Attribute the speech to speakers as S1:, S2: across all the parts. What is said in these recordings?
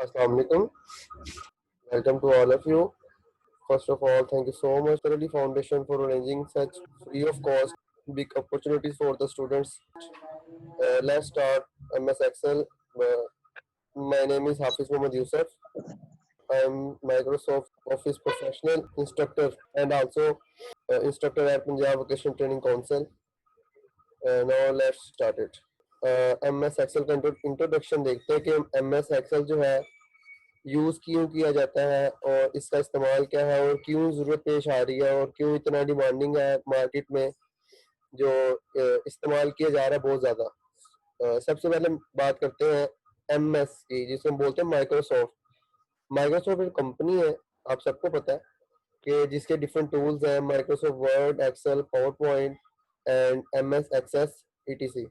S1: Assalamu alaikum. Welcome to all of you. First of all, thank you so much, Thoroughly Foundation, for arranging such free of cost big opportunities for the students. Let's start MS Excel. My name is Hafiz Mohammad Yusuf. I am Microsoft Office professional instructor and also instructor at Punjab Vocational Training Council. Now let's start it. MS Excel का introduction देखते हैं कि MS Excel जो है use क्यों किया जाता है और इसका इस्तेमाल क्या है और क्यों जरूरत पेश आ रही है और क्यों इतना डिमांडिंग है मार्केट में जो इस्तेमाल किया जा रहा है बहुत ज्यादा। सबसे पहले बात करते हैं MS की, जिसे हम बोलते हैं माइक्रोसॉफ्ट। माइक्रोसॉफ्ट एक कंपनी है, आप सबको पता है कि जिसके डिफरेंट टूल्स हैं, Microsoft Word, Excel, PowerPoint and MS Access ETC।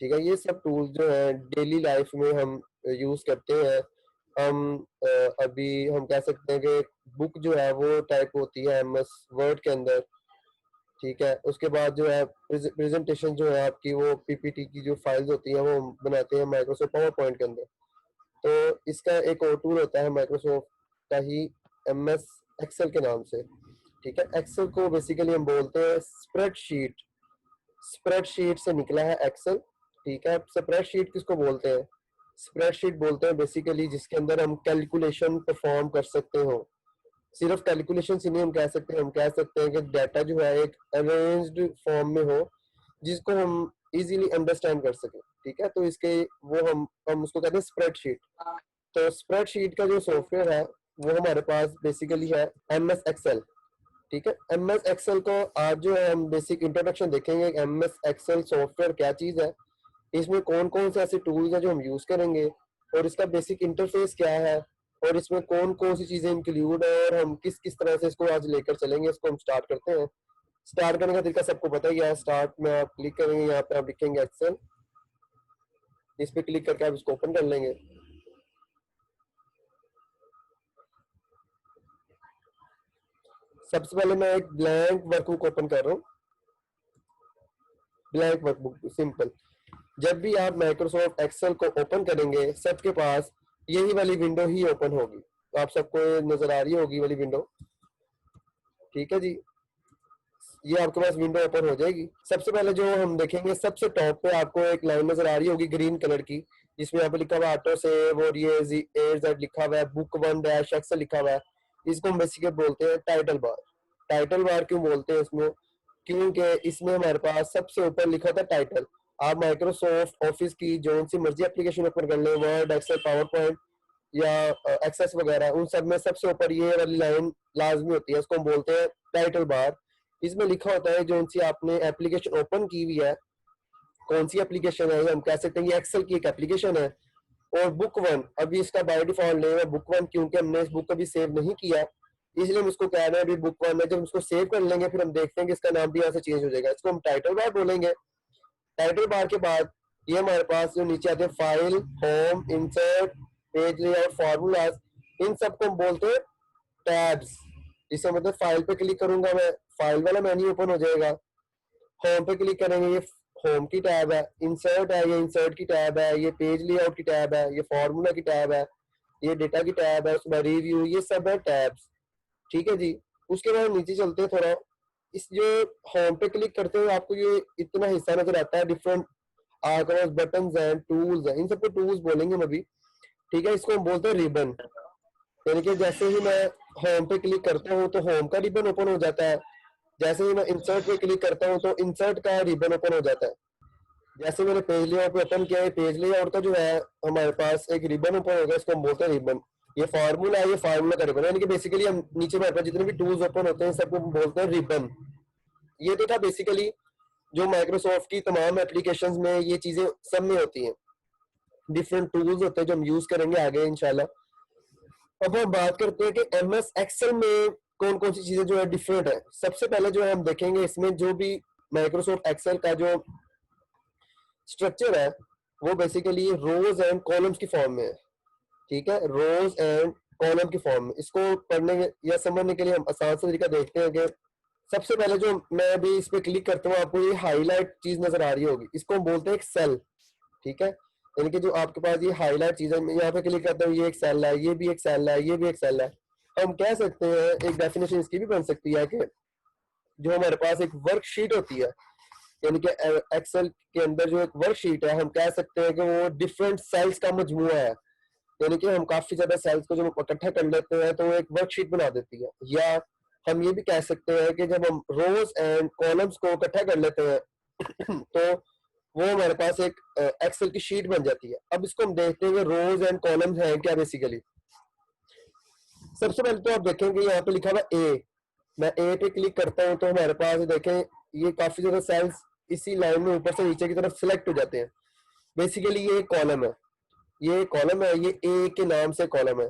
S1: ठीक है, ये सब टूल्स जो है डेली लाइफ में हम यूज करते हैं। हम अभी हम कह सकते हैं कि बुक जो है वो टाइप होती है MS वर्ड के अंदर। ठीक है, उसके बाद जो है प्रेजेंटेशन जो है आपकी वो PPT की जो फाइल्स होती हैं वो हम बनाते हैं माइक्रोसॉफ्ट पावर पॉइंट के अंदर। तो इसका एक और टूल होता है माइक्रोसॉफ्ट का ही MS एक्सेल के नाम से। ठीक है, एक्सेल को बेसिकली हम बोलते हैं स्प्रेडशीट। स्प्रेडशीट से निकला है एक्सेल। ठीक है, स्प्रेडशीट किसको बोलते हैं? स्प्रेडशीट बोलते हैं बेसिकली जिसके अंदर हम कैलकुलेशन परफॉर्म कर सकते हो। सिर्फ कैलकुलेशन ही नहीं हम कह सकते हैं, हम कह सकते हैं कि डाटा जो है एक अरेंज्ड फॉर्म में हो जिसको हम इजीली अंडरस्टैंड कर सके। ठीक है, तो इसके वो हम उसको कहते हैं स्प्रेडशीट। तो स्प्रेडशीट का जो सॉफ्टवेयर है वो हमारे पास बेसिकली है MS एक्सेल। ठीक है, MS एक्सेल को आज जो है हम बेसिक इंट्रोडक्शन देखेंगे। MS एक्सेल सॉफ्टवेयर क्या चीज है, इसमें कौन कौन से ऐसे टूल्स हैं जो हम यूज करेंगे और इसका बेसिक इंटरफेस क्या है और इसमें कौन कौन सी चीजें इंक्लूड है और हम किस किस तरह से इसको आज लेकर चलेंगे। इसको हम स्टार्ट करते हैं। स्टार्ट करने का तरीका सबको पता ही है। स्टार्ट में आप क्लिक करेंगे, यहाँ पे आप लिखेंगे एक्सेल, इस पे क्लिक करके आप इसको ओपन कर लेंगे। सबसे पहले मैं एक ब्लैंक वर्कबुक ओपन कर रहा हूँ। Blank workbook simple. जब भी आप माइक्रोसॉफ्ट एक्सेल को ओपन करेंगे सबके पास यही वाली विंडो ही ओपन होगी। तो आप सबको नजर आ रही होगी वाली विंडो। ठीक है जी, ये आपके पास विंडो ओपन हो जाएगी। सबसे पहले जो हम देखेंगे सबसे टॉप पे आपको एक लाइन नजर आ रही होगी ग्रीन कलर की, जिसमें यहाँ पे लिखा हुआ है ऑटो सेव और ये AZ लिखा हुआ है, बुक 1 एक्सेल लिखा हुआ है। इसको हम बेसिकली बोलते हैं टाइटल बार। टाइटल बार क्यों बोलते हैं इसमें? क्योंकि इसमें हमारे पास सबसे ऊपर लिखा था टाइटल। आप माइक्रोसॉफ्ट ऑफिस की जो सी मर्जी एप्लीकेशन ओपन कर लें, वर्ड, एक्सेल, पावर पॉइंट या एक्सेस वगैरह, उन सब में सबसे ऊपर ये वाली लाइन लाजमी होती है। इसको हम बोलते हैं टाइटल बार। इसमें लिखा होता है जो सी आपने एप्लीकेशन ओपन की हुई है, कौन सी एप्लीकेशन है, हम कह सकते हैं ये एक्सेल की एक एप्लीकेशन है। और बुक 1 अभी इसका बाय डिफॉल्ट नेम है बुक 1, क्योंकि हमने इस बुक को भी सेव नहीं किया, इसलिए हम इसको कह रहे हैं अभी बुक 1 है। जब इसको सेव कर लेंगे फिर हम देखते हैं कि इसका नाम भी यहाँ से चेंज हो जाएगा। इसको हम टाइटल बार बोलेंगे। टाइटल बार के बाद ये हमारे पास जो नीचे आते हैं file, home, insert, page layout, formulas, इन सबको हम बोलते हैं टैब्स। इससे मतलब फाइल पे क्लिक करूंगा मैं, फाइल वाला मेन्यू ओपन हो जाएगा। होम पे क्लिक करेंगे, ये होम की टैब है। इंसर्ट है, ये इंसर्ट की टैब है। ये पेज लेआउट की टैब है। ये फार्मूला की टैब है। ये डेटा की टैब है। उसके बाद रिव्यू, ये सब है टैब्स। ठीक है जी, उसके बाद नीचे चलते हैं थोड़ा। इस जो होम पे क्लिक करते हुए आपको ये इतना हिस्सा नजर आता है, डिफरेंट आपके पास बटन हैं, टूल्स हैं, इन सबको टूल्स बोलेंगे हम अभी। ठीक है, इसको हम बोलते हैं रिबन। यानी कि जैसे ही मैं होम पे क्लिक करता हूँ तो होम का रिबन ओपन हो जाता है। जैसे ही मैं इंसर्ट पे क्लिक करता हूँ तो इंसर्ट का रिबन ओपन हो जाता है। जैसे मैंने पेज लेआउट पे ओपन किया है, पेज लेआउट का जो है हमारे पास एक रिबन ओपन होगा, इसको हम बोलते हैं रिबन। ये फार्मूला है, ये फार्मूला का रिबन, यानी कि बेसिकली हम नीचे हमारे पास जितने भी टूल्स ओपन होते हैं सबको हम बोलते हैं रिबन। ये तो था बेसिकली जो माइक्रोसॉफ्ट की तमाम एप्लीकेशंस में ये चीजें सब में होती हैं। डिफरेंट टूल्स होते हैं जो हम यूज करेंगे आगे इंशाल्लाह। अब हम बात करते हैं कि MS एक्सेल में कौन कौन सी चीजें जो है डिफरेंट है। सबसे पहले जो है हम देखेंगे इसमें जो भी माइक्रोसॉफ्ट एक्सेल का जो स्ट्रक्चर है वो बेसिकली रोज एंड कॉलम्स की फॉर्म में है। ठीक है, रोज एंड कॉलम की फॉर्म में। इसको पढ़ने या समझने के लिए हम आसान सा तरीका देखते हैं कि सबसे पहले जो मैं अभी इस पे क्लिक करता हूँ आपको ये हाईलाइट चीज नजर आ रही होगी, इसको हम बोलते हैं एक सेल। ठीक है, यानी कि जो आपके पास ये हाईलाइट चीज है, मैं यहाँ पे क्लिक करता हूँ, ये एक सेल है, ये भी एक सेल है, ये भी एक सेल है। हम कह सकते हैं, एक डेफिनेशन इसकी भी बन सकती है कि जो हमारे पास एक वर्कशीट होती है, यानी कि एक्सेल के अंदर जो एक वर्कशीट है, हम कह सकते हैं कि वो डिफरेंट सेल्स का मजमूआ है। यानी कि हम काफी ज्यादा सेल्स को जब इकट्ठा कर लेते हैं तो वो एक वर्कशीट बना देती है। या हम ये भी कह सकते हैं कि जब हम रोज एंड कॉलम्स को इकट्ठा कर लेते हैं तो वो हमारे पास एक एक्सेल की शीट बन जाती है। अब इसको हम देखते हैं रोज एंड कॉलम्स हैं क्या बेसिकली। सबसे पहले तो आप देखेंगे यहाँ पे लिखा हुआ ए, मैं ए पे क्लिक करता हूँ तो हमारे पास देखें ये काफी ज्यादा सेल्स इसी लाइन में ऊपर से नीचे की तरफ सिलेक्ट हो जाते हैं। बेसिकली ये एक कॉलम है, ये कॉलम है, ये ए के नाम से कॉलम है।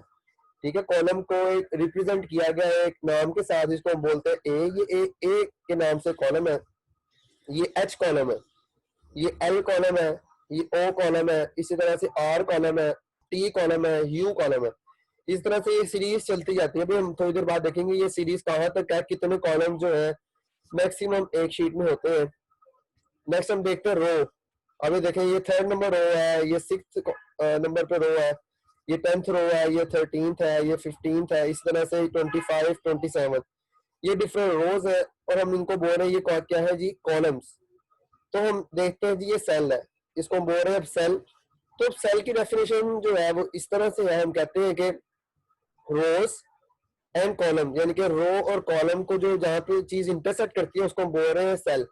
S1: ठीक है, कॉलम को एक रिप्रेजेंट किया गया है एक नाम के साथ, इसको हम बोलते हैं ए। ये ए के नाम से कॉलम है, ये एच कॉलम है, ये एल कॉलम है, ये ओ कॉलम है, इसी तरह से आर कॉलम है, टी कॉलम है, यू कॉलम है। इस तरह से ये सीरीज चलती जाती है। अभी हम थोड़ी देर बाद देखेंगे ये सीरीज कहाँ तक है, कितने कॉलम जो है मैक्सिमम एक शीट में होते हैं। नेक्स्ट हम देखते हैं रो। अभी देखें ये 3rd नंबर रो है, ये 6th नंबर पे रो है, ये 10th रो है, ये 13th है, ये 15th है, इस तरह से 25, 27 ये डिफरेंट रोज है और हम इनको बोल रहे हैं ये क्या है जी, कॉलम्स। तो हम देखते हैं जी ये सेल है, इसको हम बोल रहे हैं अब सेल। तो सेल की डेफिनेशन जो है वो इस तरह से है, हम कहते हैं कि रोज एंड कॉलम, यानी कि रो और कॉलम को जो जहाँ पे चीज इंटरसेक्ट करती है उसको हम बोल रहे हैं सेल।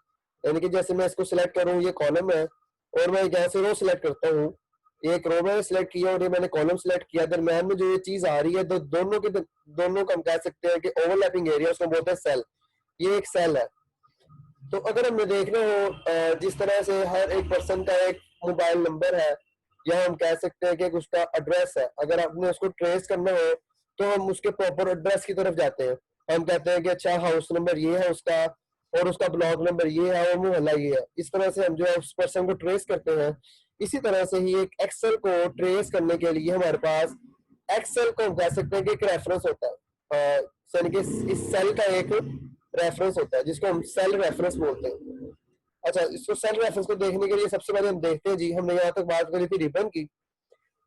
S1: यानी कि जैसे मैं इसको सिलेक्ट करूँ, ये कॉलम है और मैं यहाँ से रो सिलेक्ट करता हूँ, एक रो मैंने सिलेक्ट किया और ये मैंने कॉलम सिलेक्ट किया, दरम्यान में जो ये चीज आ रही है तो दोनों को हम कह सकते हैं कि ओवरलैपिंग एरिया, उसको बोलते हैं सेल। ये एक सेल है। तो अगर हमें देखना हो जिस तरह से हर एक पर्सन का एक मोबाइल नंबर है, या हम कह सकते हैं कि उसका एड्रेस है, अगर आपने उसको ट्रेस करना हो तो हम उसके प्रॉपर एड्रेस की तरफ जाते हैं। हम कहते हैं कि अच्छा हाउस नंबर ये है उसका, और उसका ब्लॉक नंबर ये है, और मोहल्ला ये है। इस तरह से हम जो है उस पर्सन को ट्रेस करते हैं। इसी तरह से ही एक एक्सेल को ट्रेस करने के लिए हमारे पास एक्सेल को हम कह सकते हैं कि एक रेफरेंस होता है, यानी कि इस सेल का एक रेफरेंस होता है जिसको हम सेल रेफरेंस बोलते हैं। अच्छा, इसको सेल रेफरेंस को देखने के लिए सबसे पहले हम देखते हैं जी, हमने यहाँ तक बात करी थी रिबन की।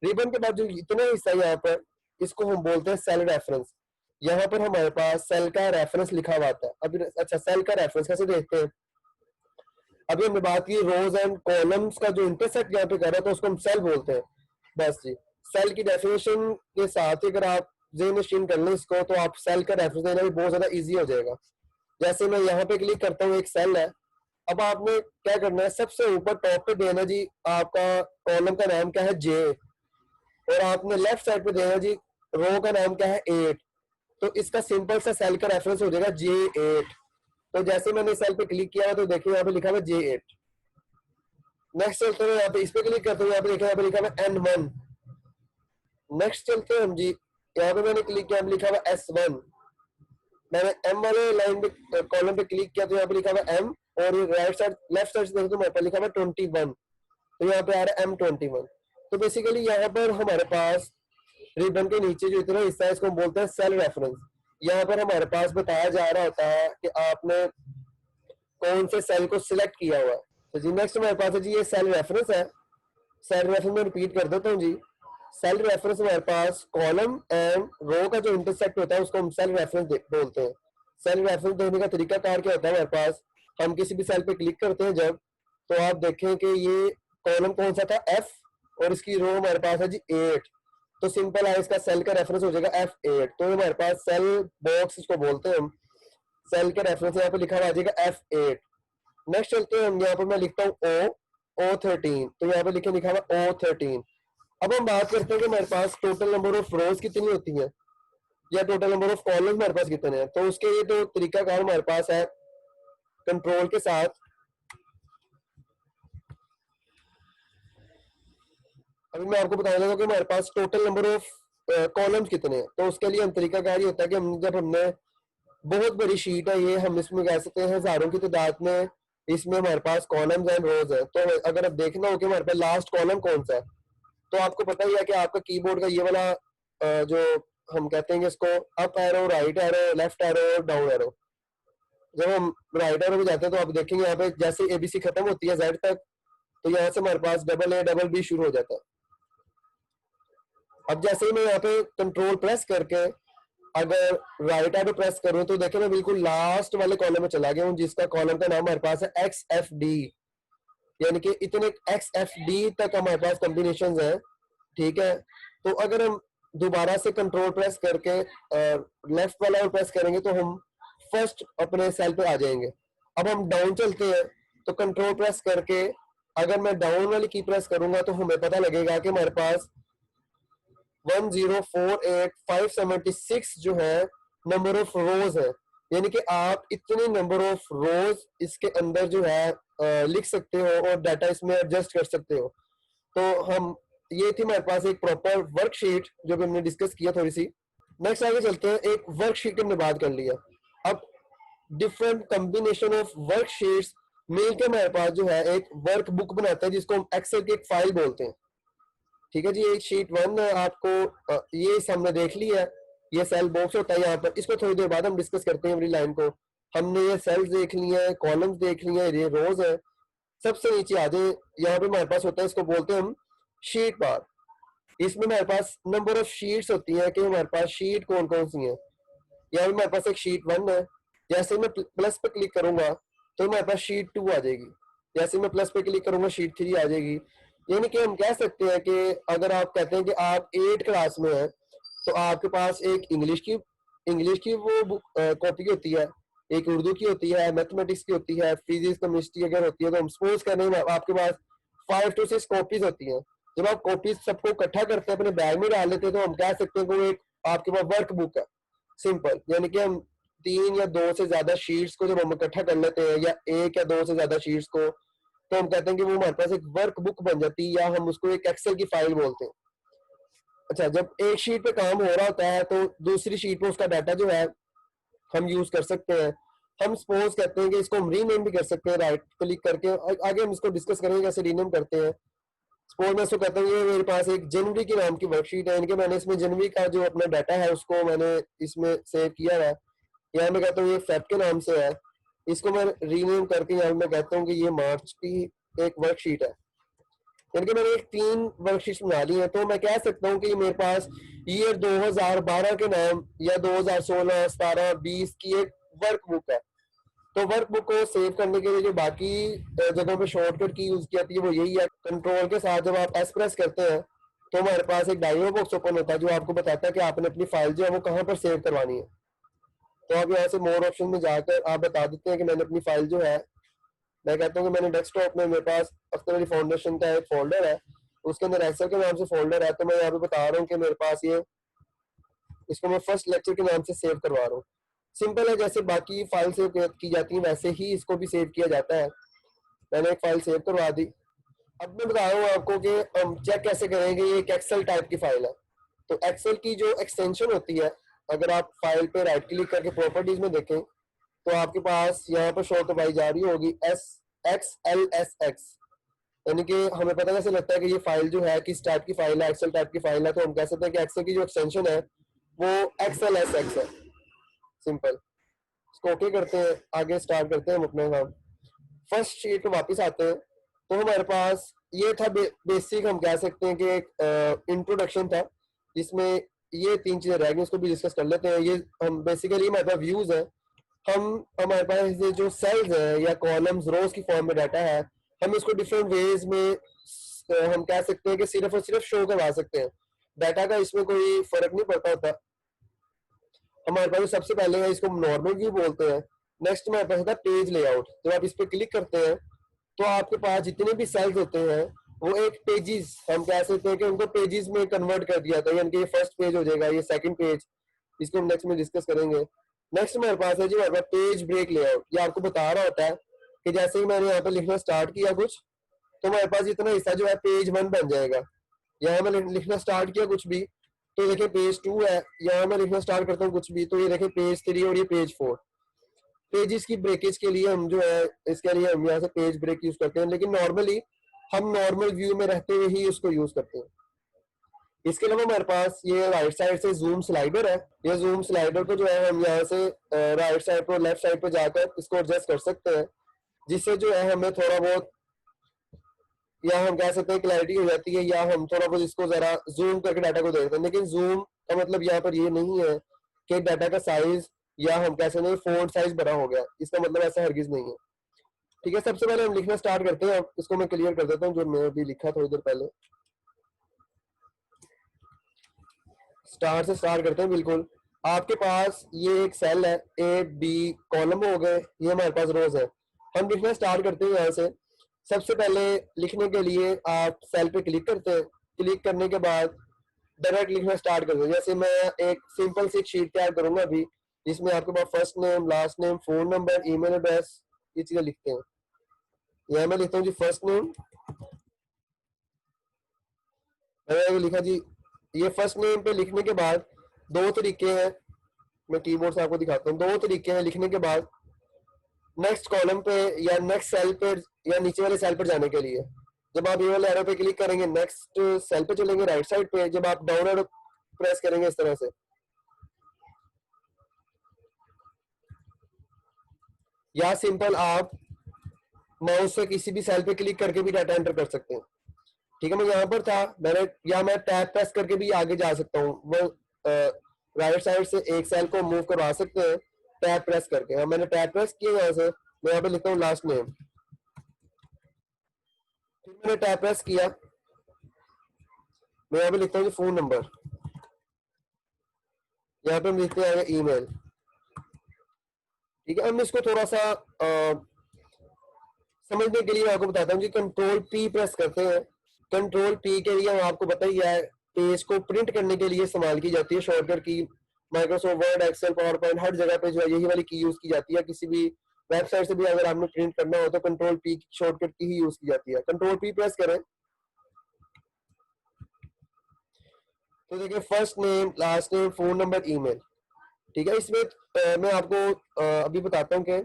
S1: रिबन के बाद जो इतना हिस्सा यहाँ पर, इसको हम बोलते हैं सेल रेफरेंस। यहाँ पर हमारे पास सेल का रेफरेंस लिखा हुआ आता है। अभी अच्छा, सेल का रेफरेंस कैसे देखते हैं। अभी हमने बात की रोज एंड कॉलम्स का जो इंटरसेक्ट यहाँ पे कर रहा है तो उसको हम सेल बोलते हैं। बस जी, सेल की डेफिनेशन के साथ ही अगर आप जेन मशीन कर लें इसको, तो आप सेल का रेफरेंस देना भी बहुत ज्यादा ईजी हो जाएगा। जैसे मैं यहाँ पे क्लिक करता हूँ, एक सेल है। अब आपने क्या करना है, सबसे ऊपर टॉप पे देना जी आपका कॉलम का नाम क्या है, जे, और आपने लेफ्ट साइड पे देना जी रो का नाम क्या है, 8। तो इसका सिंपल सा सेल का रेफरेंस हो जाएगा J8। तो जैसे मैंने सेल पे क्लिक किया तो देखिए यहाँ पे लिखा हुआ J8। नेक्स्ट चलते हैं, यहाँ पे इस पे क्लिक करते हैं, यहाँ पे लिखा हुआ N1। नेक्स्ट चलते हैं हम जी, यहाँ पे मैंने क्लिक किया, लिखा हुआ S1। मैंने M वाले लाइन पे कॉलम पे क्लिक किया तो यहाँ पे लिखा हुआ M, और राइट साइड लेफ्ट साइड से देखो तो मेरे पे लिखा हुआ 21। तो यहाँ पे आ रहा है M21। तो बेसिकली यहाँ पर हमारे पास रिबन के नीचे जो इतना हिस्सा है इसको हम बोलते हैं सेल रेफरेंस। यहाँ पर हमारे पास बताया जा रहा होता है कि आपने कौन से सेल को सिलेक्ट किया हुआ है। तो जी नेक्स्ट हमारे पास है जी ये सेल रेफरेंस है। सेल रेफरेंस में रिपीट कर देता हूँ जी, सेल रेफरेंस हमारे पास कॉलम एंड रो का जो इंटरसेक्ट होता है उसको हम सेल रेफरेंस बोलते हैं। सेल रेफरेंस देने का तरीका कार क्या होता है, हमारे पास हम किसी भी सेल पे क्लिक करते हैं जब, तो आप देखें कि ये कॉलम कौन सा था, F, और इसकी रो हमारे पास है जी 8। तो सिंपल है, इसका सेल का रेफरेंस हो जाएगा F8। तो हमारे पास सेल बॉक्स इसको बोलते हैं हम, सेल का रेफरेंस यहाँ पे लिखा हुआ आ जाएगा F8। नेक्स्ट चलते हैं हम, यहाँ पर मैं लिखता हूँ O13। तो यहाँ पे लिखा हुआ O13। अब हम बात करते हैं कि हमारे पास टोटल नंबर ऑफ रोज कितनी होती हैं, या टोटल नंबर ऑफ कॉलम हमारे पास कितने हैं। तो उसके लिए तो तरीका कार हमारे पास है, कंट्रोल के साथ अभी मैं आपको बताने लगा कि हमारे पास टोटल नंबर ऑफ कॉलम्स कितने हैं। तो उसके लिए हम तरीका कार ये होता है कि हम जब हमने बहुत बड़ी शीट है ये, हम इसमें कह सकते हैं हजारों की तादाद में इसमें हमारे पास कॉलम्स एंड रोज है। तो अगर अब देखना हो कि हमारे पास लास्ट कॉलम कौन सा है, तो आपको पता ही है कि आपका कीबोर्ड का ये वाला जो हम कहते हैं इसको up arrow, right arrow, left arrow, down arrow. जब हम राइट एरो में जाते हैं तो आप देखेंगे यहाँ पे जैसे एबीसी खत्म होती है जेड तक, तो यहाँ से हमारे पास डबल ए डबल बी शुरू हो जाता है। अब जैसे ही मैं यहाँ पे कंट्रोल प्रेस करके अगर राइट एरो प्रेस करूं तो देखिए मैं बिल्कुल लास्ट वाले कॉलम में चला गया हूँ, जिसका कॉलम का नाम हमारे पास है एक्स एफ डी, यानी कि इतने एक्स एफ डी तक हमारे पास कॉम्बिनेशन है। ठीक है, तो अगर हम दोबारा से कंट्रोल प्रेस करके लेफ्ट वाला और प्रेस करेंगे तो हम फर्स्ट अपने सेल पे आ जाएंगे। अब हम डाउन चलते हैं तो कंट्रोल प्रेस करके अगर मैं डाउन वाली की प्रेस करूंगा तो हमें पता लगेगा कि हमारे पास 1048576 जो है नंबर ऑफ रोज है, यानी कि आप इतने नंबर ऑफ रोज इसके अंदर जो है लिख सकते हो और डाटा इसमें एडजस्ट कर सकते हो। तो हम ये थी हमारे पास एक प्रॉपर वर्कशीट जो भी हमने डिस्कस किया थोड़ी सी। नेक्स्ट आगे चलते हैं, एक वर्कशीट हमने बात कर लिया। अब डिफरेंट कॉम्बिनेशन ऑफ वर्कशीट्स मिलकर हमारे पास जो है एक वर्क बुक बनाता है जिसको हम एक्सेल की एक फाइल बोलते हैं। ठीक है जी, एक शीट 1 आपको ये हमने देख लिया है, ये सेल बॉक्स होता है यहाँ पर। इसको थोड़ी देर बाद हम डिस्कस करते हैं, अपनी लाइन को। हमने ये सेल्स देख लिए हैं, कॉलम्स देख लिए हैं, ये रोज है। सबसे नीचे आ जाए, यहाँ पे हमारे पास होता है, इसको बोलते हैं हम शीट बार। इसमें हमारे पास नंबर ऑफ शीट्स होती है कि हमारे पास शीट कौन कौन सी है। यहाँ हमारे पास एक शीट 1 है, जैसे मैं प्लस पे क्लिक करूंगा तो हमारे पास शीट 2 आ जाएगी, जैसे मैं प्लस पे क्लिक करूंगा शीट 3 आ जाएगी। यानी कि हम कह सकते हैं कि अगर आप कहते हैं कि आप 8 क्लास में हैं तो आपके पास एक इंग्लिश की वो कॉपी होती है, एक उर्दू की होती है, मैथमेटिक्स की होती है, फिजिक्स केमिस्ट्री अगर होती है तो हम सपोज करने में आपके पास 5 to 6 कॉपीज होती हैं। जब आप कॉपीज सबको इकट्ठा करते हैं अपने बैग में डाल लेते हैं तो हम कह सकते हैं कि वो एक आपके पास वर्क बुक है, सिंपल। यानी कि हम 3 या 2 से ज्यादा शीट्स को जब हम इकट्ठा कर लेते हैं या 1 या 2 से ज्यादा शीट्स को, तो हम कहते हैं कि वो हमारे पास एक वर्क बुक बन जाती है, या हम उसको एक एक्सेल की फाइल बोलते हैं। अच्छा, जब एक शीट पे काम हो रहा होता है तो दूसरी शीट पे उसका डाटा जो है हम यूज कर सकते हैं। हम सपोज कहते हैं कि इसको हम रीनेम भी कर सकते हैं राइट क्लिक करके, आगे हम इसको डिस्कस करेंगे कैसे रीनेम करते हैं। सपोज मैं इसको कहता हूँ ये मेरे पास एक जनवरी के नाम की वर्कशीट है, इनके मैंने इसमें जनवरी का जो अपना डाटा है उसको मैंने इसमें सेव किया है। यहाँ मैं कहता हूँ ये फेब के नाम से है, इसको मैं रीनेम करके यहाँ मैं कहता हूँ कि ये मार्च की एक वर्कशीट है। यानी कि मैंने एक 3 वर्कशीट बना ली है, तो मैं कह सकता हूँ कि मेरे पास ईयर 2012 के नाम या 2016, 17, 20 की एक वर्क बुक है। तो वर्क बुक को सेव करने के लिए जो बाकी जगहों पे शॉर्टकट की यूज की जाती है वो यही है। कंट्रोल के साथ जब आप एस प्रेस करते हैं तो हमारे पास एक डायलॉग बॉक्स ओपन होता है जो आपको बताता है कि आपने अपनी फाइल जो है वो कहाँ पर सेव करवानी है। तो आप यहाँ से मोर ऑप्शन में जाकर आप बता देते हैं कि मैंने अपनी फाइल जो है, मैं कहता हूँ कि मैंने डेस्कटॉप में मेरे पास अख्तर अली फाउंडेशन का एक फोल्डर है, उसके अंदर एक्सेल के नाम से फोल्डर है। तो मैं यहाँ पे बता रहा हूँ कि मेरे पास ये, इसको मैं फर्स्ट लेक्चर के नाम से सेव करवा रहा हूँ। सिंपल है, जैसे बाकी फाइल सेव की जाती है वैसे ही इसको भी सेव किया जाता है। मैंने एक फाइल सेव करवा दी। अब मैं बता रहा हूँ आपको कि हम चेक कैसे करेंगे, ये एक एक्सेल टाइप की फाइल है। तो एक्सेल की जो एक्सटेंशन होती है, अगर आप फाइल पे राइट क्लिक करके प्रॉपर्टीज में देखें तो आपके पास यहाँ पर शो करवाई जा रही होगी XLSX। यानी कि हमें पता कैसे लगता है कि ये फाइल जो है किस टाइप की फाइल है, एक्सेल टाइप की फाइल है। तो हम कह सकते हैं कि एक्सेल की जो एक्सटेंशन है वो XLSX है, सिंपल। इसको ओके करते हैं, आगे स्टार्ट करते हैं हम अपना काम। फर्स्ट शीट पे वापस आते हैं तो हमारे पास ये था बेसिक, हम कह सकते हैं कि एक इंट्रोडक्शन था जिसमें ये 3 चीजें रह गई, उसको भी डिस्कस कर लेते हैं। ये हम बेसिकली हमारे पास व्यूज है, हमारे पास ये जो सेल्स है या कॉलम्स रोज की फॉर्म में डाटा है, हम इसको डिफरेंट वेज में हम कह सकते हैं कि सिर्फ और सिर्फ शो करवा सकते हैं। डाटा का इसमें कोई फर्क नहीं पड़ता होता। हमारे पास सबसे पहले है, इसको नॉर्मल व्यू बोलते हैं। नेक्स्ट हमारे पास होता है पेज लेआउट। जब आप इस पर क्लिक करते हैं तो आपके पास जितने भी सेल्स होते हैं वो एक पेजेस, हम कह सकते हैं कि उनको पेजेस में कन्वर्ट कर दिया था। यानी कि ये फर्स्ट पेज हो जाएगा, ये सेकंड पेज, इसको हम नेक्स्ट में डिस्कस करेंगे। नेक्स्ट हमारे पास है जी हमारे पास पेज ब्रेक लेआउट। ये आपको बता रहा होता है कि जैसे ही मैंने यहाँ पे लिखना स्टार्ट किया कुछ, तो हमारे पास इतना हिस्सा जो है पेज 1 बन जाएगा। यहाँ मैं लिखना स्टार्ट किया कुछ भी तो देखिए पेज 2 है। यहाँ मैं लिखना स्टार्ट करता हूँ कुछ भी तो ये देखिए पेज 3 और ये पेज 4। पेजेस की ब्रेकेज के लिए हम जो है इसके लिए हम यहाँ से पेज ब्रेक यूज करते हैं, लेकिन नॉर्मली हम नॉर्मल व्यू में रहते हुए ही उसको यूज करते हैं। इसके अलावा हमारे पास ये राइट साइड से जूम स्लाइडर है। ये जूम स्लाइडर को जो है हम यहाँ से राइट साइड पर लेफ्ट साइड पर जाकर इसको एडजस्ट कर सकते हैं, जिससे जो है हमें थोड़ा बहुत या हम कह सकते हैं क्लैरिटी हो जाती है, या हम थोड़ा बहुत इसको जरा जूम करके डाटा को देखते हैं। लेकिन जूम का मतलब यहाँ पर ये नहीं है कि डाटा का साइज या हम कह सकते हैं फोन साइज बड़ा हो गया, इसका मतलब ऐसा हरगिज नहीं है। ठीक है, सबसे पहले हम लिखना स्टार्ट करते हैं। इसको मैं क्लियर कर देता हूँ जो मैंने अभी लिखा थोड़ी देर पहले। स्टार से स्टार्ट करते हैं। बिल्कुल, आपके पास ये एक सेल है, ए बी कॉलम हो गए, ये हमारे पास रोज है। हम लिखना स्टार्ट करते हैं यहाँ से। सबसे पहले लिखने के लिए आप सेल पे क्लिक करते हैं। क्लिक करने के बाद डायरेक्ट लिखना स्टार्ट करते हैं। जैसे मैं एक सिंपल सी शीट तैयार करूंगा अभी, जिसमें आपके पास first name, last name, phone number, email address, ये चीजें लिखते हैं। यहाँ मैं लिखता हूँ जी फर्स्ट नेम, मैंने लिखा जी। ये फर्स्ट नेम पे लिखने के बाद दो तरीके हैं, मैं कीबोर्ड से आपको दिखाता हूँ। दो तरीके हैं लिखने के बाद नेक्स्ट कॉलम पे या नेक्स्ट सेल पे या नीचे वाले सेल पर जाने के लिए। जब आप ये वाले एरो पे क्लिक करेंगे नेक्स्ट सेल पे चलेंगे राइट साइड पे। जब आप डाउन एरो प्रेस करेंगे इस तरह से, या सिंपल आप माउस से किसी भी सेल पे क्लिक करके भी डाटा एंटर कर सकते हैं। ठीक है, मैं यहाँ पर था, मैंने या मैं टैब प्रेस करके भी आगे जा सकता हूँ। वो राइट साइड से एक सेल को मूव करवा सकते हैं टैब प्रेस करके। हाँ, मैंने टैब प्रेस किया यहाँ से। मैं यहाँ पे लिखता हूँ लास्ट नेम, फिर मैंने टैब प्रेस किया, मैं यहाँ पे लिखता हूँ फोन नंबर, यहाँ पे हम लिखते हैं ईमेल। ठीक है, हम इसको थोड़ा सा समझने के लिए आपको बताता हूँ जी। कंट्रोल पी प्रेस करते हैं। कंट्रोल पी के लिए हम आपको बताइए है पेज को प्रिंट करने के लिए इस्तेमाल की जाती है शॉर्टकट की। Microsoft Word, Excel, PowerPoint, हर जगह पे जो है यही वाली की यूज की जाती है। किसी भी वेबसाइट से भी अगर आपने प्रिंट करना हो तो कंट्रोल पी शॉर्टकट की ही यूज की जाती है। कंट्रोल पी प्रेस करें तो देखिए first name, last name, phone number, email. ठीक है, इसमें मैं आपको अभी बताता हूँ कि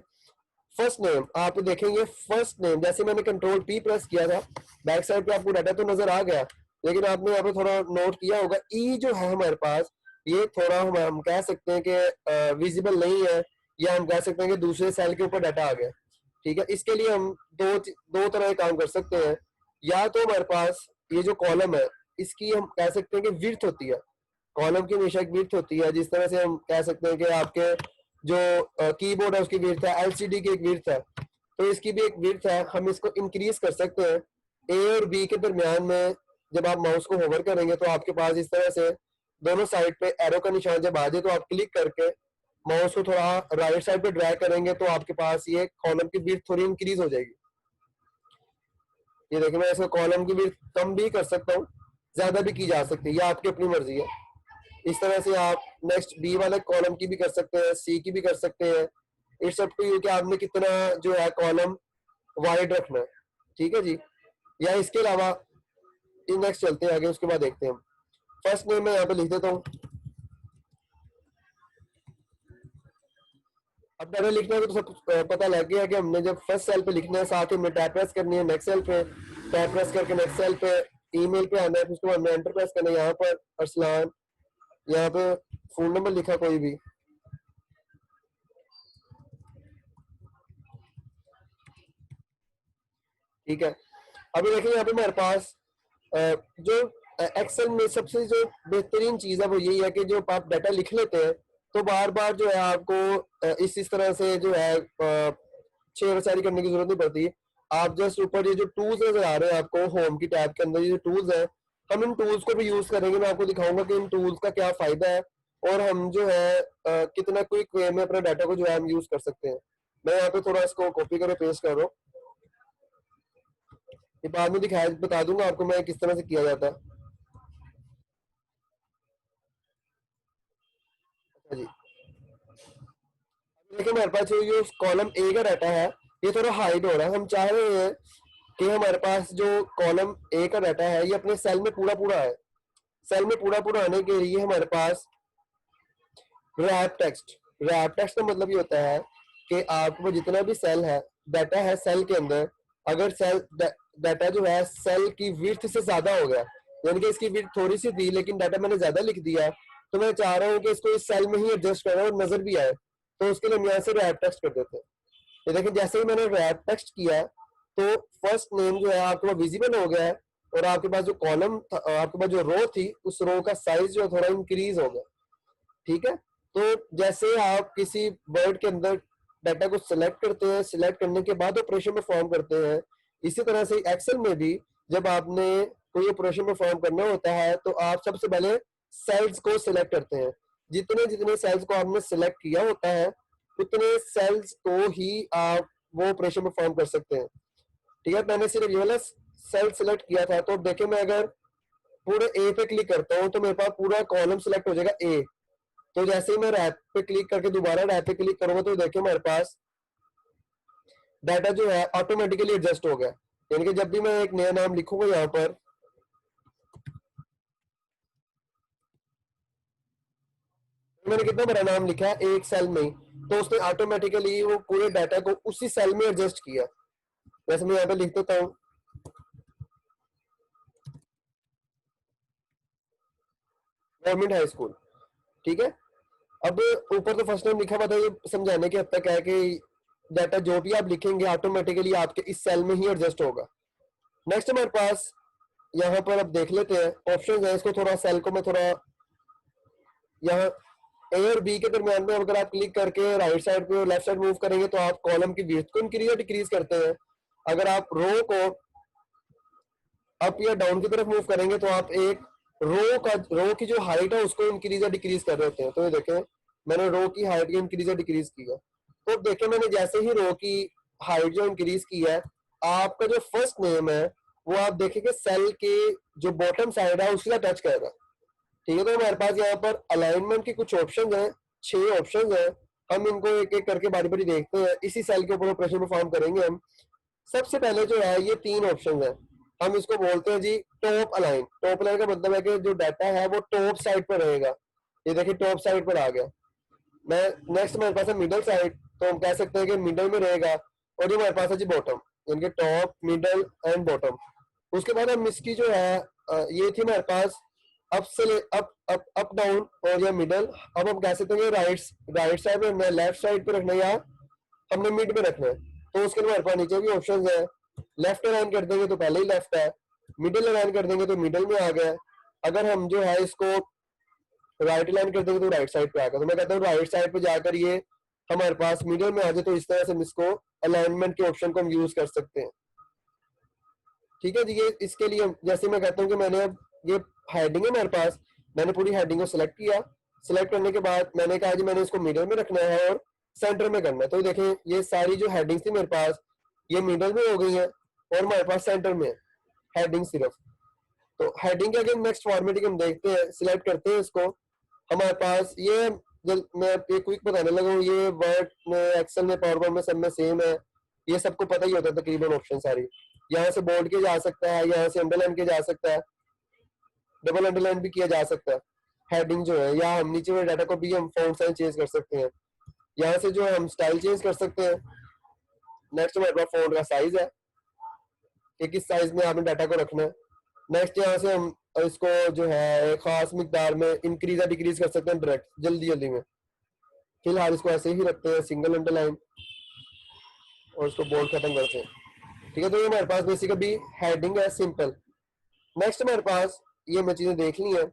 S1: फर्स्ट नेम आप देखेंगे। फर्स्ट नेम जैसे मैंने कंट्रोल पी प्रेस किया था, बैक साइड पे आपको डाटा तो नजर आ गया, लेकिन आपने यहाँ पे थोड़ा नोट किया होगा ई जो है हमारे पास, ये थोड़ा हम कह सकते हैं कि विजिबल नहीं है, या हम कह सकते हैं कि दूसरे सेल के ऊपर डाटा आ गया। ठीक है, इसके लिए हम दो तरह के काम कर सकते हैं। या तो हमारे पास ये जो कॉलम है इसकी हम कह सकते हैं कि विड्थ होती है। कॉलम की हमेशा एक विड्थ होती है, जिस तरह से हम कह सकते हैं कि आपके जो कीबोर्ड है उसकी विड्थ है, एलसीडी की एक विड्थ है, तो इसकी भी एक विड्थ है। हम इसको इंक्रीज कर सकते हैं। ए और बी के दरमियान में जब आप माउस को होवर करेंगे तो आपके पास इस तरह से दोनों साइड पे एरो का निशान जब आ जाए तो आप क्लिक करके माउस को थोड़ा राइट साइड पे ड्रैग करेंगे तो आपके पास ये कॉलम की विड्थ थोड़ी इंक्रीज हो जाएगी। ये देखिए, मैं इसको कॉलम की विड्थ कम भी कर सकता हूँ, ज्यादा भी की जा सकती है, ये आपकी अपनी मर्जी है। इस तरह से आप नेक्स्ट बी वाले कॉलम की भी कर सकते हैं, सी की भी कर सकते हैं। इट्स अप टू यू कि आपने कितना जो है कॉलम वाइड रखना है। ठीक है जी, या इसके अलावा नेक्स्ट चलते हैं आगे, उसके बाद देखते हैं। फर्स्ट नेम मैं यहाँ पे लिख देता हूँ। अब डाटा लिखना है तो सब पता लग गया कि हमने जब फर्स्ट सेल पे लिखना है, साथ ही हमने टैब प्रेस करनी है नेक्स्ट सेल पे, टैब प्रेस करके नेक्स्ट सेल पे ईमेल पे आना है, उसके बाद हमने एंटर प्रेस करना है। यहाँ पर अरसलान, यहाँ पे फोन नंबर लिखा कोई भी। ठीक है, अभी देखिए यहाँ पे हमारे पास जो एक्सेल में सबसे जो बेहतरीन चीज है वो यही है कि जो आप डाटा लिख लेते हैं तो बार बार जो है आपको इस तरह से जो है छेड़छाड़ी करने की जरूरत नहीं पड़ती। आप जस्ट ऊपर ये जो टूल्स नजर आ रहे हैं आपको होम की टैब के अंदर, ये जो टूल्स है हम इन टूल्स को भी यूज करेंगे। मैं आपको दिखाऊंगा कि इन टूल्स का क्या फायदा है और हम जो है कितना क्विक वे में अपने डाटा को जो है हम यूज कर सकते हैं। मैं यहाँ पे थोड़ा इसको कॉपी करके पेस्ट कर रहा हूँ, ये बाद में दिखाया बता दूंगा आपको मैं किस तरह से किया जाता है। अच्छा जी, देखिए हमारे पास जो कॉलम ए का डाटा है ये थोड़ा हाइड हो रहा है। हम चाह रहे हैं कि हमारे पास जो कॉलम ए का डाटा है ये अपने सेल में पूरा पूरा है। सेल में पूरा पूरा आने के लिए हमारे पास रैप टेक्स्ट, रैप टेक्स्ट का मतलब ये होता है कि आपको जितना भी सेल है, डाटा है सेल के अंदर, अगर सेल डाटा जो है सेल की विड्थ से ज्यादा हो गया, यानी कि इसकी विड्थ थोड़ी सी थी लेकिन डाटा मैंने ज्यादा लिख दिया, तो मैं चाह रहा हूँ कि इसको इस सेल में ही एडजस्ट करें और नजर भी आए, तो उसके लिए हम यहाँ से रैप टेक्स्ट कर देते हैं। ये देखिए जैसे ही मैंने रैप टेक्स्ट किया तो फर्स्ट नेम जो है आपके पास विजिबल हो गया है, और आपके पास जो कॉलम था, आपके पास जो रो थी, उस रो का साइज जो है थोड़ा इंक्रीज हो गया। ठीक है, तो जैसे आप किसी वर्ड के अंदर डाटा को सिलेक्ट करते हैं, सिलेक्ट करने के बाद ऑपरेशन परफॉर्म करते हैं, इसी तरह से एक्सेल में भी जब आपने कोई ऑपरेशन परफॉर्म करना होता है तो आप सबसे पहले सेल्स को सिलेक्ट करते हैं। जितने जितने सेल्स को आपने सिलेक्ट किया होता है उतने सेल्स को ही आप वो ऑपरेशन परफॉर्म कर सकते हैं। ठीक है, मैंने सिर्फ ये वाला सेल सिलेक्ट किया था, तो देखिए मैं अगर पूरे ए पे क्लिक करता हूँ तो मेरे पास पूरा कॉलम सिलेक्ट हो जाएगा ए। तो जैसे ही मैं रैप पे क्लिक करके दोबारा रैप पे क्लिक करूंगा तो देखिए मेरे पास डाटा जो है ऑटोमेटिकली एडजस्ट हो गया। यानी कि जब भी मैं एक नया नाम लिखूंगा यहाँ पर, मैंने कितना बड़ा नाम लिखा है एक सेल में ही, तो उसने ऑटोमेटिकली वो पूरे डाटा को उसी सेल में एडजस्ट किया। जैसे मैं यहाँ पे लिख देता हूँ गवर्नमेंट हाई स्कूल। ठीक है, अब ऊपर तो फर्स्ट नेम लिखा हुआ था, ये समझाने के हद तक है कि डाटा जो भी आप लिखेंगे ऑटोमेटिकली आपके इस सेल में ही एडजस्ट होगा। नेक्स्ट हमारे पास यहाँ पर अब देख लेते हैं ऑप्शन है, इसको थोड़ा सेल को मैं थोड़ा यहाँ ए और बी के दरमियान में अगर आप क्लिक करके राइट साइड पे और लेफ्ट साइड मूव करेंगे तो आप कॉलम की विड्थ को इंक्रीज या डिक्रीज करते हैं। अगर आप रो को अप या डाउन की तरफ मूव करेंगे तो आप एक रो की जो हाइट है उसको इंक्रीज या डिक्रीज कर रहे होते हैं। तो ये देखें मैंने रो की हाइट की इंक्रीज या डिक्रीज की है, तो देखें मैंने जैसे ही रो की हाइट जो इंक्रीज की है, आपका जो फर्स्ट नेम है वो आप देखेंगे सेल के जो बॉटम साइड है उसके साथ टच करेगा। ठीक है, तो हमारे पास यहाँ पर अलाइनमेंट के कुछ ऑप्शन हैं, 6 ऑप्शन हैं। हम इनको एक एक करके बारी बारी देखते हैं, इसी सेल के ऊपर ऑपरेशन परफॉर्म करेंगे हम। सबसे पहले जो है ये 3 ऑप्शन है, हम इसको बोलते हैं जी टॉप अलाइन। टॉप अलाइन का मतलब है कि जो डाटा है वो टॉप साइड पर रहेगा। ये देखिए टॉप साइड पर आ गया। मैं नेक्स्ट हमारे पास है मिडल साइड, तो हम कह सकते हैं कि मिडल में रहेगा। और ये हमारे पास है जी बॉटम, यानी कि टॉप मिडल एंड बॉटम। उसके बाद हम इसकी जो है ये थी हमारे पास अप से अप डाउन और या मिडल। अब हम कह सकते हैं राइट साइड पे रखना है, लेफ्ट साइड पे रखना है, या हमने मिड में रखना है। तो उसके लिए हमारे पास नीचे भी ऑप्शन है। लेफ्ट अलाइन कर देंगे तो पहले ही लेफ्ट है, मिडिल अलाइन कर देंगे तो मिडल में आ गया। अगर हम जो है इसको राइट अलाइन कर देंगे तो राइट साइड पे आ गया। तो मैं कहता हूँ राइट साइड पे जाकर ये हमारे पास मिडल में आ जाए, तो इस तरह से हम इसको अलाइनमेंट के ऑप्शन को हम यूज कर सकते हैं। ठीक है जी, ये इसके लिए जैसे मैं कहता हूँ कि मैंने अब ये हेडिंग है मेरे पास, मैंने पूरी हेडिंग को सिलेक्ट किया। सिलेक्ट करने के बाद मैंने कहा जी मैंने इसको मिडल में रखना है और सेंटर में करना है। तो देखें ये सारी जो हेडिंग थी मेरे पास ये मिडल में हो गई है और हमारे पास सेंटर में हेडिंग सिर्फ। तो हेडिंग के अगर नेक्स्ट फॉर्मेटिंग हम देखते हैं, सिलेक्ट करते हैं इसको, हमारे पास ये मैं एक क्विक बताने लगा हूँ, ये वर्ड में एक्सेल में पावर पॉइंट में सब में सेम है। ये सबको पता ही होता है तकरीबन ऑप्शन सारी। यहाँ से बोल्ड किया जा सकता है, यहाँ से अंडरलाइन किया जा सकता है, डबल अंडरलाइन भी किया जा सकता है हेडिंग जो है, या हम नीचे वाले डाटा को भी हम फॉन्ट साइज चेंज कर सकते हैं। यहाँ से जो है हम स्टाइल चेंज कर सकते हैं। नेक्स्ट हमारे पास फॉन्ट का साइज है कि किस साइज में आपने डाटा को रखना है। नेक्स्ट यहाँ से हम इसको जो है एक खास मिकदार में इंक्रीज या डिक्रीज कर सकते हैं डायरेक्ट जल्दी जल्दी में। फिलहाल इसको ऐसे ही रखते हैं सिंगल अंडरलाइन और इसको बोल्ड खत्म करते हैं। ठीक है, तो ये हमारे पास बेसिकली हेडिंग है सिंपल। नेक्स्ट हमारे पास ये मैं चीजें देख ली है,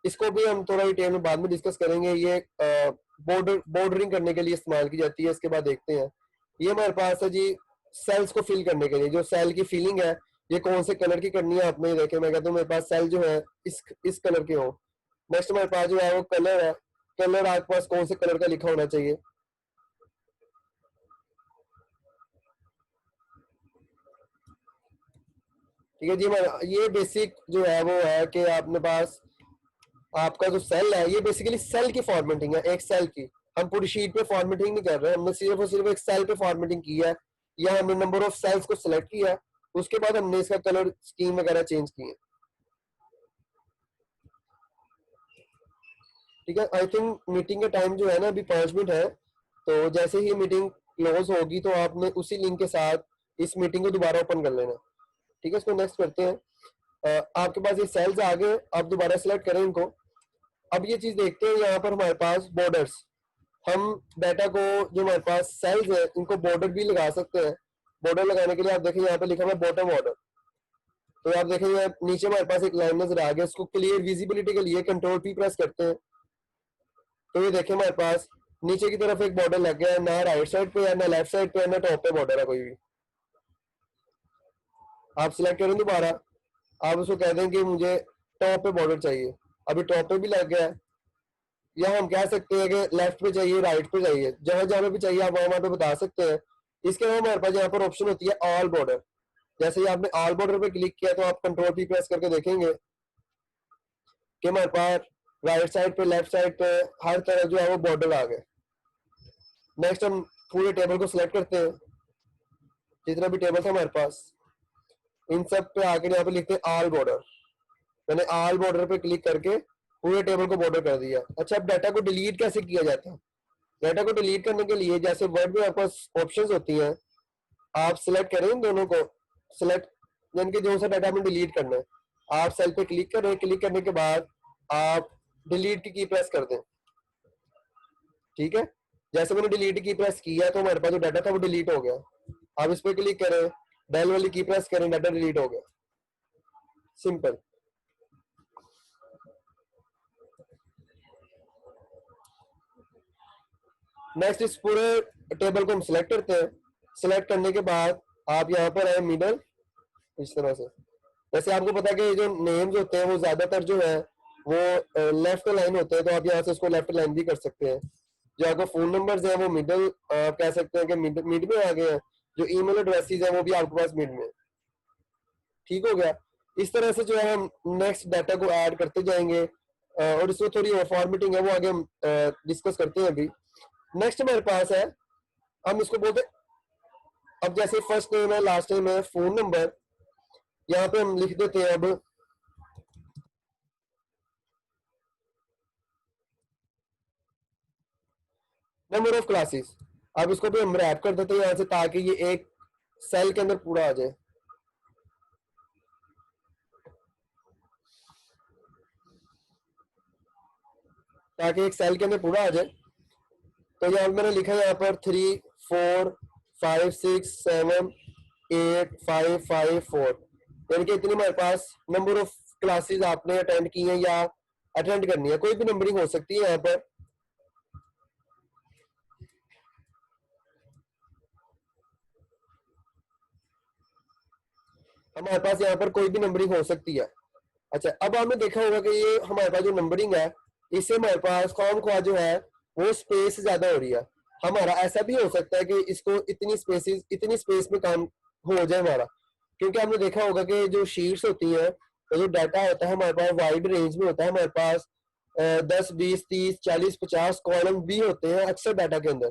S1: इसको भी हम थोड़ा डिटेल में बाद में डिस्कस करेंगे। ये बॉर्डरिंग करने के लिए इस्तेमाल की जाती है। इसके बाद देखते हैं ये हमारे पास है जी सेल्स को फिल करने के लिए, जो सेल की फिलिंग है ये कौन से कलर की करनी है आपने देखे। मैं कहता हूँ मेरे पास सेल जो है इस कलर के हो। नेक्स्ट हमारे पास जो है वो कलर है, कलर आपके पास कौन से कलर का लिखा होना चाहिए। ठीक है जी, ये बेसिक जो है वो है कि आपने पास आपका जो सेल है ये बेसिकली सेल की फॉर्मेटिंग है, एक सेल की। हम पूरी शीट पे फॉर्मेटिंग नहीं कर रहे, हमने सिर्फ और सिर्फ एक सेल पे फॉर्मेटिंग की है, या हमने नंबर ऑफ सेल्स को सिलेक्ट किया, उसके बाद हमने इसका कलर स्कीम वगैरह चेंज किए। ठीक है, आई थिंक मीटिंग का टाइम जो है ना अभी 5 मिनट है, तो जैसे ही मीटिंग क्लोज होगी तो आपने उसी लिंक के साथ इस मीटिंग को दोबारा ओपन कर लेना। ठीक है, इसको नेक्स्ट करते हैं। आपके पास ये सेल्स आ गए, आप दोबारा सिलेक्ट करें इनको। अब ये चीज देखते हैं, यहाँ पर हमारे पास बॉर्डर्स, हम डाटा को जो हमारे पास सेल्स है इनको बॉर्डर भी लगा सकते हैं। बॉर्डर लगाने के लिए आप देखें यहाँ पे लिखा हुआ है बॉटम बॉर्डर। तो आप देखेंगे नीचे हमारे पास एक लाइन नजर आ गया, इसको क्लियर विजिबिलिटी के लिए कंट्रोल पी प्रेस करते हैं तो ये देखें हमारे पास नीचे की तरफ एक बॉर्डर लग गया है, ना राइट साइड पे है, ना लेफ्ट साइड पे है, ना टॉप पे बॉर्डर है कोई भी। आप सिलेक्ट करें दोबारा, आप उसको कह दें कि मुझे टॉप पे बॉर्डर चाहिए, अभी टॉप पे भी लग गया है। या हम कह सकते हैं कि लेफ्ट पे चाहिए, राइट पे चाहिए, जहां जहां पे चाहिए आप वहां पे बता सकते हैं। इसके अलावा हमारे पास यहाँ पर ऑप्शन होती है ऑल बॉर्डर। जैसे ही आपने ऑल बॉर्डर पे क्लिक किया तो आप कंट्रोल पी प्रेस करके देखेंगे कि हमारे पास राइट साइड पे, लेफ्ट साइड पे, हर तरफ जो है वो बॉर्डर आ गए। नेक्स्ट हम पूरे टेबल को सिलेक्ट करते हैं, जितना भी टेबल था हमारे पास, इन सब पे आकर यहाँ पे लिखते हैं ऑल बॉर्डर। मैंने ऑल बॉर्डर पे क्लिक करके पूरे टेबल को बॉर्डर कर दिया। अच्छा, अब डाटा को डिलीट कैसे किया जाता है? डाटा को डिलीट करने के लिए जैसे वर्ड में आपके पास ऑप्शंस होती हैं, आप सिलेक्ट करें इन दोनों को, सिलेक्ट यानी कि जो सा डाटा हमें डिलीट करना है, आप सेल पे क्लिक करें, क्लिक करने के बाद आप डिलीट की प्रेस कर दें। ठीक है, जैसे मैंने डिलीट की प्रेस किया तो हमारे पास जो डाटा था वो डिलीट हो गया। आप इस पे क्लिक करें, डेल वाली की प्रेस करें, डाटा डिलीट हो गया। सिंपल। नेक्स्ट इस पूरे टेबल को हम सिलेक्ट करते हैं। सिलेक्ट करने के बाद आप यहाँ पर आए मिडल, इस तरह से। जैसे आपको पता है कि जो नेम्स होते हैं वो ज्यादातर जो है वो लेफ्ट लाइन होते हैं, तो आप यहाँ से इसको लेफ्ट लाइन भी कर सकते हैं। जो आपको फोन नंबर्स हैं वो मिडल कह सकते हैं कि मिड में आ गए हैं। जो ईमेल एड्रेसेस हैं वो भी आपके पास मिड में। ठीक हो गया। इस तरह से जो है हम नेक्स्ट डाटा को ऐड करते जाएंगे और इसमें थोड़ी और फॉर्मेटिंग है वो आगे हम डिस्कस करते हैं। अभी नेक्स्ट हमारे पास है, हम इसको बोलते हैं, अब जैसे फर्स्ट नेम है, लास्ट नेम है, फोन नंबर, यहाँ पे हम लिख देते हैं अब नंबर ऑफ क्लासेस। अब इसको भी हम रैप कर देते हैं यहाँ से ताकि ये एक सेल के अंदर पूरा आ जाए। ताकि एक सेल के अंदर पूरा आ जाए। तो यहाँ मैंने लिखा है यहाँ पर 3 4 5 6 7 8 5 5 4, यानी कि इतनी हमारे पास नंबर ऑफ क्लासेस आपने अटेंड की हैं या अटेंड करनी है। कोई भी नंबरिंग हो सकती है यहाँ पर। हमारे पास यहाँ पर कोई भी नंबरिंग हो सकती है। अच्छा, अब आपने देखा होगा कि ये हमारे पास जो नंबरिंग है, इससे हमारे पास कौन ख्वाह जो है वो स्पेस ज्यादा हो रही है। हमारा ऐसा भी हो सकता है कि इसको इतनी स्पेस में काम हो जाए हमारा, क्योंकि आपने देखा होगा कि जो शीट्स होती हैं, तो जो डाटा होता है हमारे पास वाइड रेंज में होता है। हमारे पास 10 20 30 40 50 कॉलम भी होते हैं अक्सर डाटा के अंदर।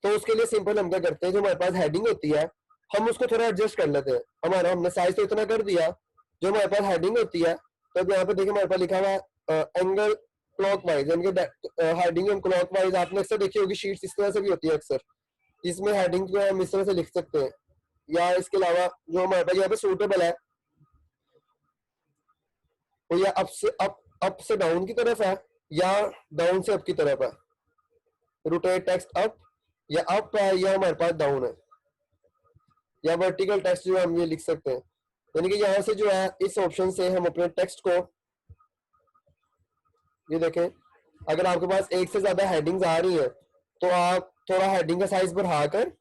S1: तो उसके लिए सिंपल हम क्या करते हैं, जो हमारे पास हेडिंग होती है हम उसको थोड़ा एडजस्ट कर लेते हैं। हमारा हमने साइज तो इतना कर दिया, जो हमारे पास हेडिंग होती है, तो अब यहाँ पे देखिए हमारे पास लिखा हुआ है एंगल क्लॉकवाइज, यानी कि हेडिंग हम क्लॉकवाइज, आपने अक्सर देखी होगी शीट्स इस तरह से भी होती है अक्सर, जिसमें हेडिंग जो है हम इस तरह से लिख सकते हैं। या इसके अलावा जो हमारे पास यहाँ पे सूटेबल है वो या अप से डाउन की तरफ है या डाउन से अप की तरफ है। रोटेट टेक्स्ट अप या अप है या हमारे पास डाउन है, या वर्टिकल टेक्स्ट जो हम ये लिख सकते हैं। यानी कि यहाँ से जो है इस ऑप्शन से हम अपने टेक्स्ट को, ये देखें, अगर आपके पास एक से ज्यादा हेडिंग्स आ रही हैं तो आप थोड़ा हेडिंग का साइज बढ़ाकर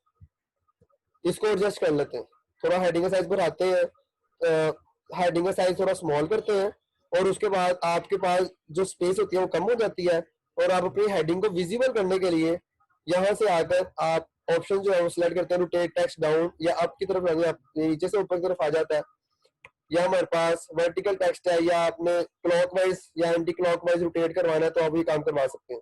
S1: इसको एडजस्ट कर लेते हैं। थोड़ा हेडिंग का साइज बढ़ाते हैं, हेडिंग का साइज थोड़ा स्मॉल करते हैं, और उसके बाद आपके पास जो स्पेस होती है वो कम हो जाती है, और आप अपनी हेडिंग को विजिबल करने के लिए यहाँ से आकर आप ऑप्शन जो है वो सिलेक्ट करते हैं, रोटेट टेक्स्ट डाउन या अप की तरफ, नीचे से ऊपर की तरफ आ जाता है। या हमारे पास वर्टिकल टेक्स्ट है, या आपने क्लॉकवाइज या एंटी क्लॉकवाइज रोटेट करवाना है तो आप ये काम करवा सकते हैं।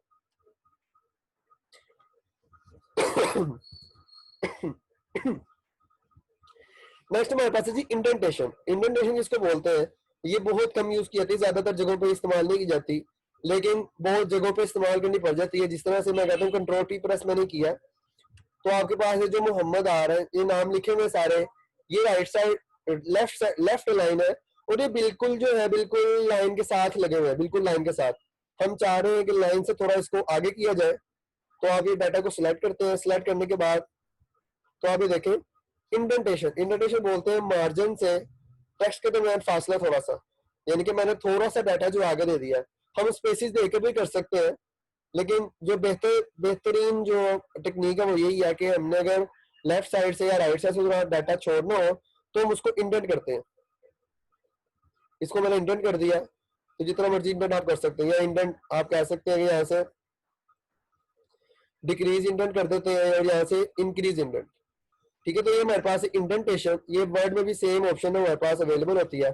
S1: नेक्स्ट हमारे पास है जी इंडेंटेशन। इंडेंटेशन जिसको बोलते हैं, ये बहुत कम यूज की जाती है, ज्यादातर जगहों पे इस्तेमाल नहीं की जाती, लेकिन बहुत जगहों पे इस्तेमाल करनी पड़ जाती है। जिस तरह से मैं कहता हूँ कंट्रोल पी प्रेस मैंने किया, तो आपके पास है जो मोहम्मद आ रहा है, ये नाम लिखे हुए सारे, ये राइट साइड लेफ्ट लाइन है, और ये बिल्कुल जो है बिल्कुल लाइन के साथ लगे हुए हैं, बिल्कुल लाइन के साथ। हम चाह रहे हैं कि लाइन से थोड़ा इसको आगे किया जाए, तो आप ये डाटा को सिलेक्ट करते हैं। सिलेक्ट करने के बाद तो आप ये देखें इंडेंटेशन, इंडेंटेशन बोलते हैं मार्जिन से टेक्स्ट के दरमियान फासला थोड़ा सा, यानी कि मैंने थोड़ा सा डाटा जो आगे दे दिया है। हम स्पेसिस देकर भी कर सकते हैं, लेकिन जो बेहतरीन जो टेक्निक है वो यही है कि हमने अगर लेफ्ट साइड से या राइट साइड से थोड़ा डाटा छोड़ना हो तो हम उसको इंडेंट करते हैं। इसको मैंने इंडेंट कर दिया, तो जितना मर्जी इंडेंट आप कर सकते हैं, या इंडेंट आप कह सकते हैं कि यहाँ से डिक्रीज इंडेंट कर देते हैं और यहाँ से इंक्रीज इंडेंट। ठीक है, तो ये हमारे पास इंडेंटेशन, ये वर्ड में भी सेम ऑप्शन है हमारे पास अवेलेबल होती है।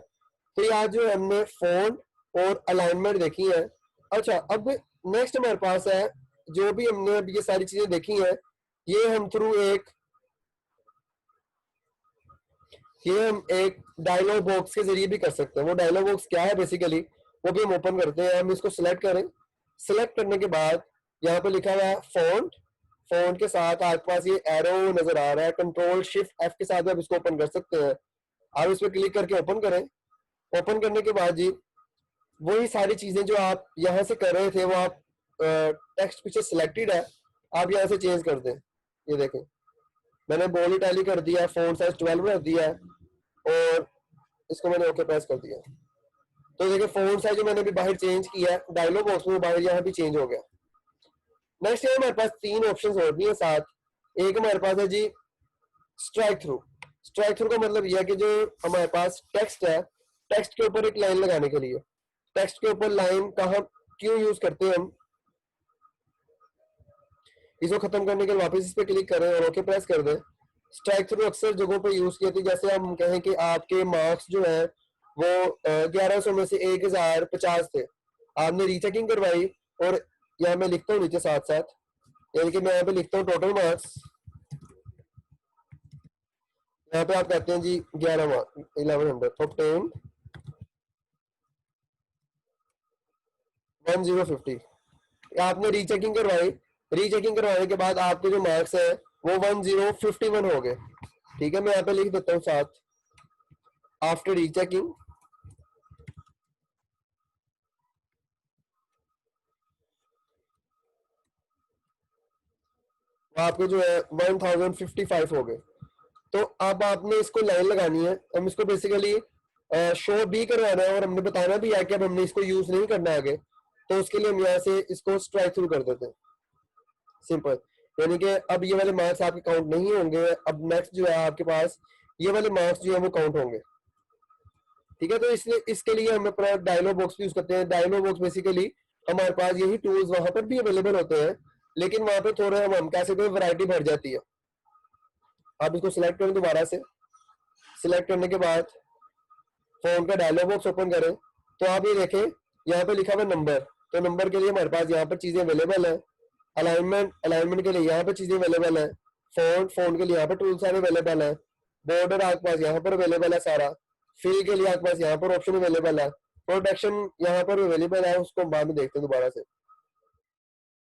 S1: तो ये आज जो हमने फॉन्ट और अलाइनमेंट देखी है। अच्छा, अब नेक्स्ट हमारे पास है, जो भी हमने अब ये सारी चीजें देखी हैं, ये हम थ्रू एक डायलॉग बॉक्स के जरिए भी कर सकते हैं। वो डायलॉग बॉक्स क्या है बेसिकली, वो भी हम ओपन करते हैं। हम इसको सिलेक्ट करें, सिलेक्ट करने के बाद यहाँ पे लिखा हुआ है फॉन्ट, फॉन्ट के साथ आपके पास ये एरो नजर आ रहा है, कंट्रोल शिफ्ट एफ के साथ आप इसको ओपन कर सकते हैं। आप इस पर क्लिक करके ओपन करें। ओपन करने के बाद जी वही सारी चीजें जो आप यहाँ से कर रहे थे वो आप टेक्स्ट पीछे सिलेक्टेड है, आप यहाँ से चेंज कर दें। ये देखें मैंने बोल्ड इटैलिक कर दिया, फॉन्ट साइज 12 रख दिया और इसको मैंने ओके प्रेस कर दिया। तो देखिए फॉन्ट साइज जो मैंने अभी बाहर चेंज किया है डायलॉग बॉक्स में, बाहर यहाँ भी चेंज हो गया। नेक्स्ट है हमारे पास 3 ऑप्शंस और भी है साथ। एक हमारे पास है जी स्ट्राइक थ्रू। स्ट्राइक थ्रू का मतलब यह है कि जो हमारे पास टेक्स्ट है, टेक्स्ट के ऊपर एक लाइन लगाने के लिए। टेक्स्ट के ऊपर लाइन कहाँ क्यों यूज करते हैं हम, इसको खत्म करने के लिए वापस इस पे क्लिक करें और ओके प्रेस कर दें। स्ट्राइक थ्रू अक्सर जगहों पे यूज किए थे, जैसे हम कहें कि आपके मार्क्स जो है वो 1100 में से 1050 थे, आपने रीचेकिंग करवाई, और यहाँ मैं लिखता हूँ नीचे साथ साथ, यानी कि मैं यहाँ पे लिखता हूँ टोटल मार्क्स, यहाँ पे आप कहते हैं जी 11 मार्क्स 1100 ऑब्टेन 1050। आपने रीचेकिंग करवाई, रीचेकिंग करवाने के बाद आपके जो मार्क्स है वो 1051 हो गए। ठीक है, मैं यहाँ पे लिख देता हूँ साथ आफ्टर रीचेकिंग आपके जो है 1055 हो गए। तो अब आपने इसको लाइन लगानी है, हम इसको बेसिकली शो भी करवाना है और हमने बताना भी है कि अब हमने इसको यूज नहीं करना आगे, तो उसके लिए हम यहाँ से इसको स्ट्राइक थ्रू कर देते हैं, सिंपल। यानी कि अब ये वाले मार्क्स आपके काउंट नहीं होंगे, अब नेक्स्ट जो है आपके पास ये वाले मार्क्स जो है वो काउंट होंगे। ठीक है, तो इसलिए इसके लिए हम अपना डायलॉग बॉक्स यूज करते हैं। डायलॉग बॉक्स बेसिकली हमारे पास यही टूल्स वहां पर भी अवेलेबल होते हैं, लेकिन वहां पे थोड़ा हम कह सकते हैं वैरायटी बढ़ जाती है। आप इसको सिलेक्ट करें, दोबारा से सिलेक्ट करने के बाद फोन का डायलॉग बॉक्स ओपन करें, तो आप ये देखें यहाँ पे लिखा हुआ नंबर, तो नंबर के लिए हमारे पास यहाँ पर चीजें अवेलेबल है। अलाइनमेंट, अलाइनमेंट के लिए यहाँ पे चीजें अवेलेबल है। फोन, फोन के लिए यहाँ पर टूल सारे अवेलेबल है। बॉर्डर आपके पास यहाँ पर अवेलेबल है सारा। फिल के लिए आपके पास यहाँ पर ऑप्शन अवेलेबल है। प्रोटेक्शन यहाँ पर अवेलेबल है, उसको हम बाद में देखते हैं दोबारा से।